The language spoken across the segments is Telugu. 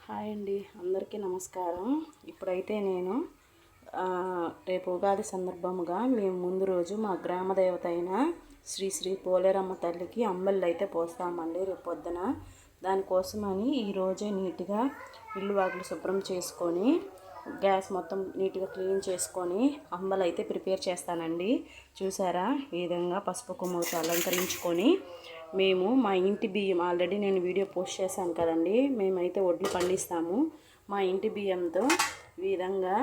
హాయ్ అండి, అందరికీ నమస్కారం. ఇప్పుడైతే నేను రేపు ఉగాది సందర్భముగా మేము ముందు రోజు మా గ్రామ దేవత అయిన శ్రీ పోలేరమ్మ తల్లికి అంబళ్ళు అయితే పోస్తామండి రేపు పొద్దున. దానికోసమని ఈరోజే నీట్గా ఇల్లు వాకిలు శుభ్రం చేసుకొని గ్యాస్ మొత్తం నీట్గా క్లీన్ చేసుకొని అంబలు అయితే ప్రిపేర్ చేస్తానండి. చూసారా, ఈ విధంగా పసుపు కొమ్ముతో అలంకరించుకొని మేము మా ఇంటి బియ్యం ఆల్రెడీ నేను వీడియో పోస్ట్ చేశాను కదండి. మేమైతే వడ్లు పండిస్తాము. మా ఇంటి బియ్యంతో ఈ విధంగా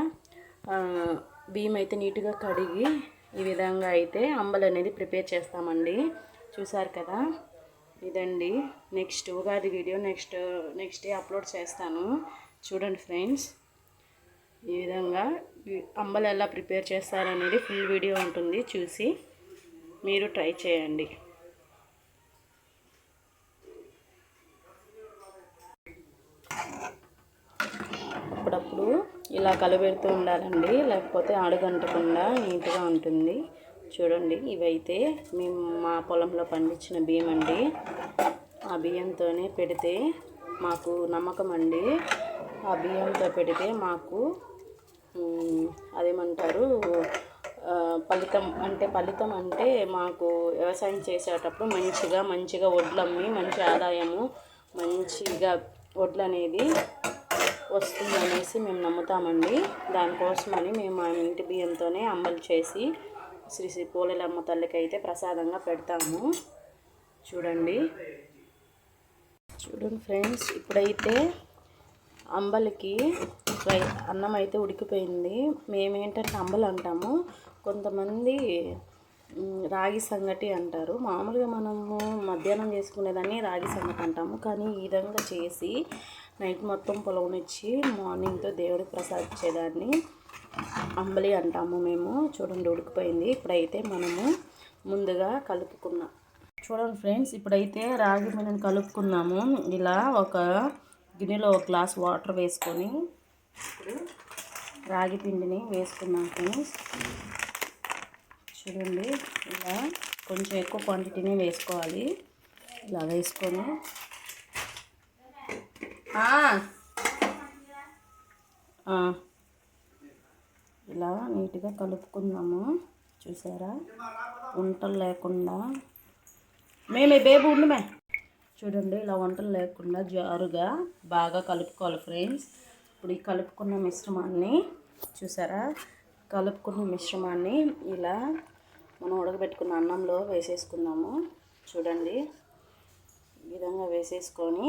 బియ్యం అయితే నీట్గా కడిగి ఈ విధంగా అయితే అంబలు అనేది ప్రిపేర్ చేస్తామండి. చూసారు కదా, ఇదండి. Next Ugadi video next day upload చేస్తాను. చూడండి ఫ్రెండ్స్, ఈ విధంగా అంబలు ఎలా ప్రిపేర్ చేస్తారనేది ఫుల్ వీడియో ఉంటుంది, చూసి మీరు ట్రై చేయండి. అప్పుడప్పుడు ఇలా కలబెడుతూ ఉండాలండి, లేకపోతే అడుగంటకుండా నీట్గా ఉంటుంది. చూడండి, ఇవైతే మేము మా పొలంలో పండించిన బియ్యం అండి. ఆ బియ్యంతోనే పెడితే మాకు నమ్మకం అండి. ఆ బియ్యంతో పెడితే మాకు అదేమంటారు ఫలితం అంటే మాకు వ్యవసాయం చేసేటప్పుడు మంచిగా వడ్లు అమ్మి మంచి ఆదాయము మంచిగా వడ్లు అనేది వస్తుందనేసి మేము నమ్ముతామండి. దానికోసమని మేము మా ఇంటి బియ్యంతోనే అంబలు చేసి శ్రీ పోలేరమ్మ తల్లికి అయితే ప్రసాదంగా పెడతాము. చూడండి ఫ్రెండ్స్, ఇప్పుడైతే అంబలికి అన్నం అయితే ఉడికిపోయింది. మేమేంటంటే అంబలు అంటాము, కొంతమంది రాగి సంగటి అంటారు. మామూలుగా మనము మధ్యాహ్నం చేసుకునేదాన్ని రాగి సంగటి అంటాము. కానీ ఈ విధంగా చేసి నైట్ మొత్తం పొలవనిచ్చి మార్నింగ్తో దేవుడికి ప్రసాదించేదాన్ని అంబలి అంటాము మేము. చూడండి, ఉడికిపోయింది. ఇప్పుడైతే మనము ముందుగా కలుపుకున్నాం. చూడండి ఫ్రెండ్స్, ఇప్పుడైతే రాగి పిండిని కలుపుకున్నాము. ఇలా ఒక గిన్నెలో ఒక గ్లాస్ వాటర్ వేసుకొని ఇప్పుడు రాగి పిండిని వేసుకున్నాం ఫ్రెండ్స్. చూడండి, ఇలా కొంచెం ఎక్కువ క్వాంటిటీనే వేసుకోవాలి. ఇలా వేసుకొని ఇలా నీట్గా కలుపుకుందాము. చూసారా, వంటలు లేకుండా మేమే బేబు ఉండమే. చూడండి, ఇలా వంటలు లేకుండా జారుగా బాగా కలుపుకోవాలి ఫ్రెండ్స్. ఇప్పుడు ఈ కలుపుకున్న మిశ్రమాన్ని చూసారా, ఇలా మనం ఉడకబెట్టుకున్న అన్నంలో వేసేసుకుందాము. చూడండి, ఈ విధంగా వేసేసుకొని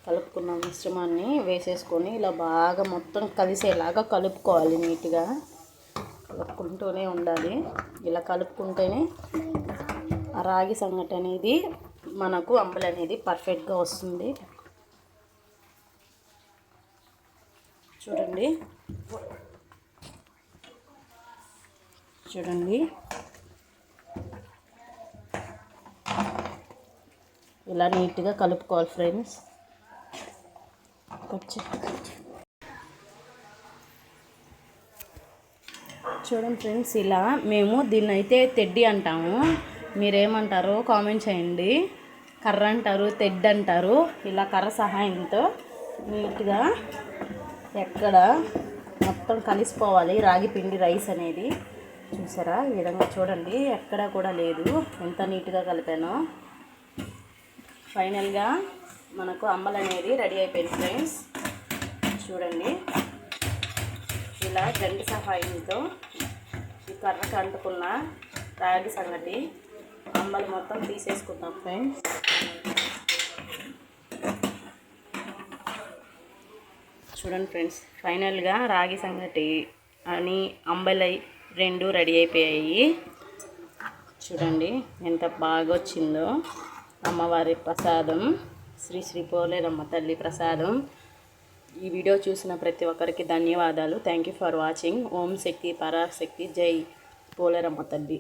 కలుపుకున్న మిశ్రమాన్ని వేసేసుకొని ఇలా బాగా మొత్తం కలిసేలాగా కలుపుకోవాలి. నీట్గా కలుపుకుంటూనే ఉండాలి. ఇలా కలుపుకుంటేనే ఆ రాగి సంగటి అనేది మనకు అంబలి అనేది పర్ఫెక్ట్గా వస్తుంది. చూడండి ఇలా నీట్గా కలుపుకోవాలి ఫ్రెండ్స్. చూడండి ఫ్రెండ్స్, ఇలా మేము దీన్ని అయితే తెడ్డి అంటాము. మీరేమంటారో కామెంట్ చేయండి. కర్ర అంటారు, తెడ్డి అంటారు. ఇలా కర్ర సహాయంతో నీట్గా ఎక్కడ మొత్తం కలిసిపోవాలి రాగి పిండి రైస్ అనేది. చూసారా, ఈ విధంగా చూడండి, ఎక్కడా కూడా లేదు. ఎంత నీట్గా కలిపానో. ఫైనల్గా మనకు అంబలు అనేది రెడీ అయిపోయింది ఫ్రెండ్స్. చూడండి, ఇలా గంటి సహాయంతో ఈ కర్రకు అంటుకున్న రాగి సంగటి అంబలు మొత్తం తీసేసుకుందాం ఫ్రెండ్స్. చూడండి ఫ్రెండ్స్, ఫైనల్గా రాగి సంగటి అని అంబలై రెండు రెడీ అయిపోయాయి. చూడండి ఎంత బాగా వచ్చిందో. అమ్మవారి ప్రసాదం, శ్రీ పోలేరమ్మ తల్లి ప్రసాదం. ఈ వీడియో చూసిన ప్రతి ఒక్కరికి ధన్యవాదాలు. Thank you for watching. Om Shakti Parashakti, జై పోలేరమ్మ తల్లి.